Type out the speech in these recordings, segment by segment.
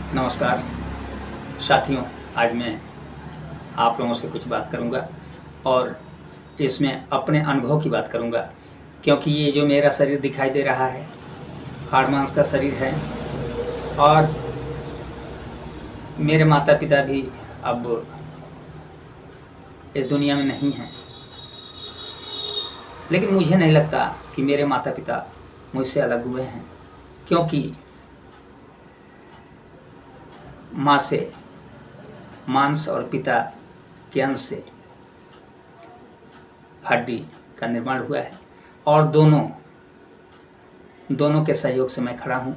नमस्कार साथियों, आज मैं आप लोगों से कुछ बात करूंगा और इसमें अपने अनुभव की बात करूंगा, क्योंकि ये जो मेरा शरीर दिखाई दे रहा है हाड़ मांस का शरीर है और मेरे माता पिता भी अब इस दुनिया में नहीं हैं। लेकिन मुझे नहीं लगता कि मेरे माता पिता मुझसे अलग हुए हैं, क्योंकि माँ से मांस और पिता के अंश से हड्डी का निर्माण हुआ है और दोनों के सहयोग से मैं खड़ा हूँ।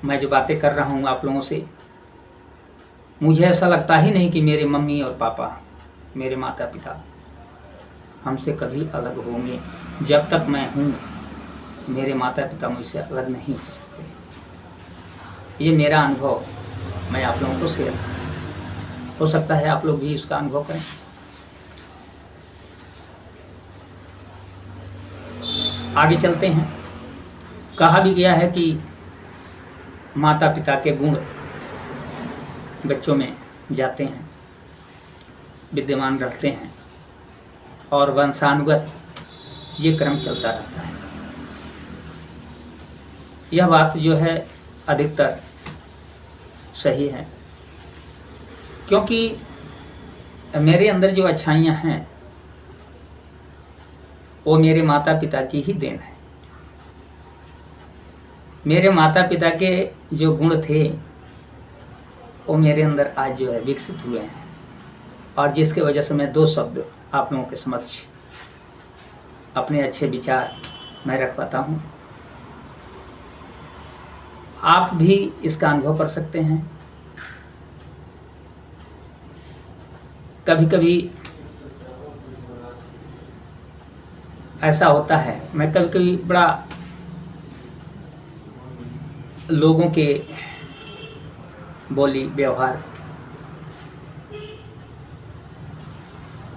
मैं जो बातें कर रहा हूँ आप लोगों से, मुझे ऐसा लगता ही नहीं कि मेरे मम्मी और पापा, मेरे माता पिता हमसे कभी अलग होंगे। जब तक मैं हूँ मेरे माता पिता मुझसे अलग नहीं हो सकते। ये मेरा अनुभव मैं आप लोगों को शेयर हो सकता है आप लोग भी इसका अनुभव करें। आगे चलते हैं। कहा भी गया है कि माता पिता के गुण बच्चों में जाते हैं, विद्यमान रहते हैं और वंशानुगत ये क्रम चलता रहता है। यह बात जो है अधिकतर सही है, क्योंकि मेरे अंदर जो अच्छाइयाँ हैं वो मेरे माता पिता की ही देन है। मेरे माता पिता के जो गुण थे वो मेरे अंदर आज जो है विकसित हुए हैं, और जिसके वजह से मैं दो शब्द आप लोगों के समक्ष अपने अच्छे विचार मैं रख पाता हूँ। आप भी इसका अनुभव कर सकते हैं। कभी कभी ऐसा होता है, मैं कभी कभी बड़ा लोगों के बोली व्यवहार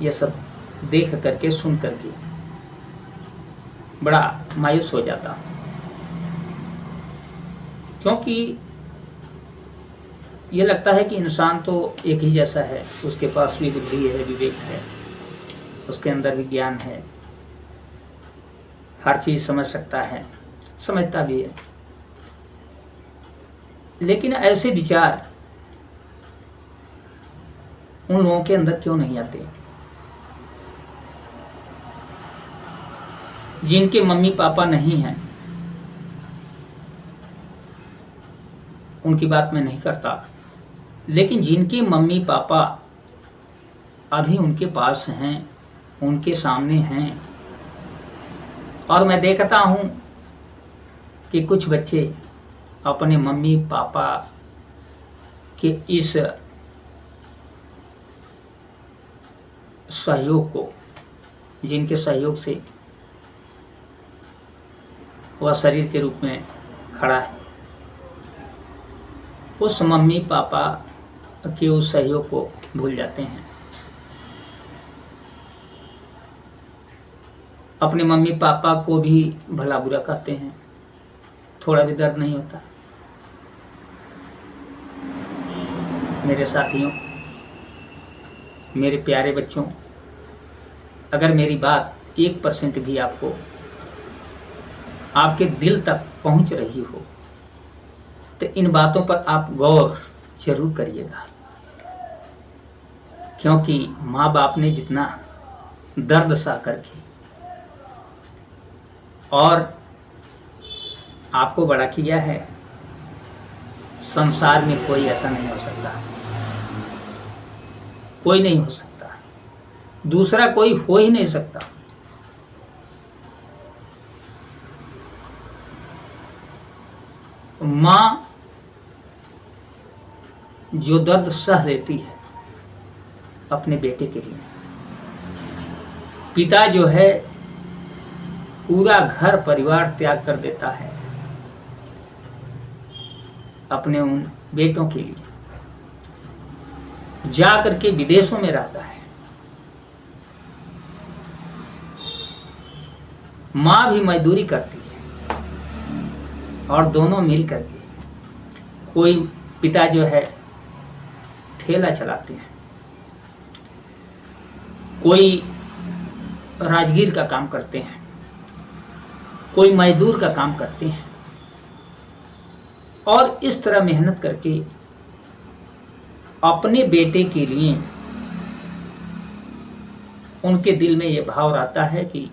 ये सब देख करके सुन करके बड़ा मायूस हो जाता हूँ, क्योंकि ये लगता है कि इंसान तो एक ही जैसा है, उसके पास भी बुद्धि है, विवेक है, उसके अंदर भी ज्ञान है, हर चीज समझ सकता है, समझता भी है। लेकिन ऐसे विचार उन लोगों के अंदर क्यों नहीं आते जिनके मम्मी पापा नहीं हैं? उनकी बात मैं नहीं करता, लेकिन जिनके मम्मी पापा अभी उनके पास हैं, उनके सामने हैं, और मैं देखता हूं कि कुछ बच्चे अपने मम्मी पापा के इस सहयोग को, जिनके सहयोग से वह शरीर के रूप में खड़ा है, उस मम्मी पापा के उस सहयोग को भूल जाते हैं। अपने मम्मी पापा को भी भला बुरा कहते हैं, थोड़ा भी दर्द नहीं होता। मेरे साथियों, मेरे प्यारे बच्चों, अगर मेरी बात 1% भी आपको आपके दिल तक पहुंच रही हो तो इन बातों पर आप गौर जरूर करिएगा, क्योंकि माँ बाप ने जितना दर्द सह करके और आपको बड़ा किया है, संसार में कोई ऐसा नहीं हो सकता, कोई नहीं हो सकता, दूसरा कोई हो ही नहीं सकता। माँ जो दर्द सह लेती है अपने बेटे के लिए, पिता जो है पूरा घर परिवार त्याग कर देता है अपने उन बेटों के लिए, जा करके विदेशों में रहता है। माँ भी मजदूरी करती है और दोनों मिल करके, कोई पिता जो है ठेला चलाते हैं, कोई राजगीर का काम करते हैं, कोई मजदूर का काम करते हैं, और इस तरह मेहनत करके अपने बेटे के लिए उनके दिल में ये भाव रहता है कि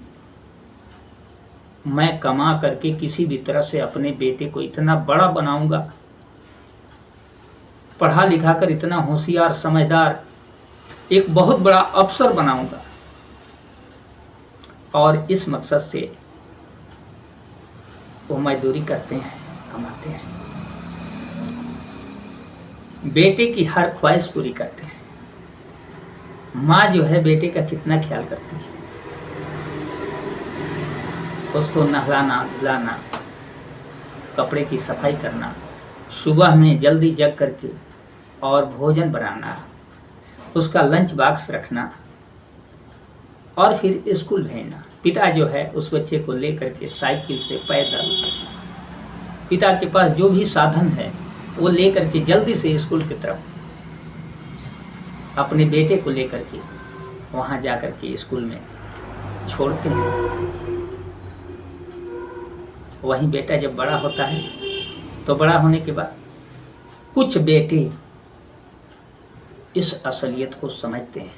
मैं कमा करके किसी भी तरह से अपने बेटे को इतना बड़ा बनाऊंगा, पढ़ा लिखा कर इतना होशियार समझदार एक बहुत बड़ा अफसर बनाऊंगा। और इस मकसद से वो मजदूरी करते हैं, कमाते हैं, बेटे की हर ख्वाहिश पूरी करते हैं। माँ जो है बेटे का कितना ख्याल करती है, उसको नहलाना धुलाना, कपड़े की सफाई करना, सुबह में जल्दी जग करके और भोजन बनाना, उसका लंच बॉक्स रखना और फिर स्कूल भेजना। पिता जो है उस बच्चे को लेकर के साइकिल से, पैदल, पिता के पास जो भी साधन है वो लेकर के जल्दी से स्कूल की तरफ अपने बेटे को लेकर के वहाँ जाकर के स्कूल में छोड़ते हैं। वहीं बेटा जब बड़ा होता है तो बड़ा होने के बाद कुछ बेटे इस असलियत को समझते हैं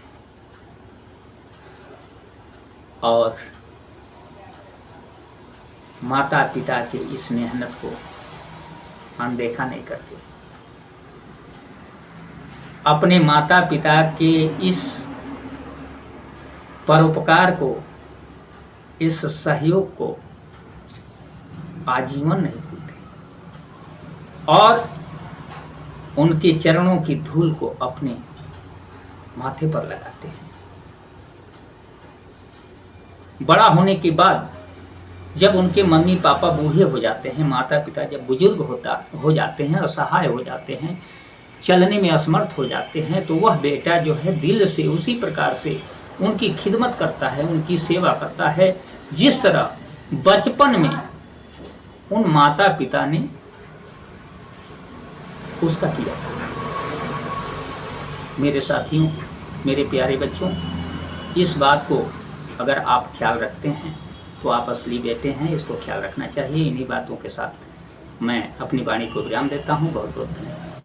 और माता पिता के इस मेहनत को अनदेखा नहीं करते। अपने माता पिता के इस परोपकार को, इस सहयोग को आजीवन नहीं भूलते और उनके चरणों की धूल को अपने माथे पर लगाते हैं। बड़ा होने के बाद जब उनके मम्मी पापा बूढ़े हो जाते हैं, माता पिता जब बुजुर्ग हो जाते हैं, असहाय हो जाते हैं, चलने में असमर्थ हो जाते हैं, तो वह बेटा जो है दिल से उसी प्रकार से उनकी खिदमत करता है, उनकी सेवा करता है जिस तरह बचपन में उन माता पिता ने उसका किया था। मेरे साथियों, मेरे प्यारे बच्चों, इस बात को अगर आप ख्याल रखते हैं तो आप असली बेटे हैं, इसको ख्याल रखना चाहिए। इन्हीं बातों के साथ मैं अपनी वाणी को विराम देता हूँ। बहुत बहुत धन्यवाद।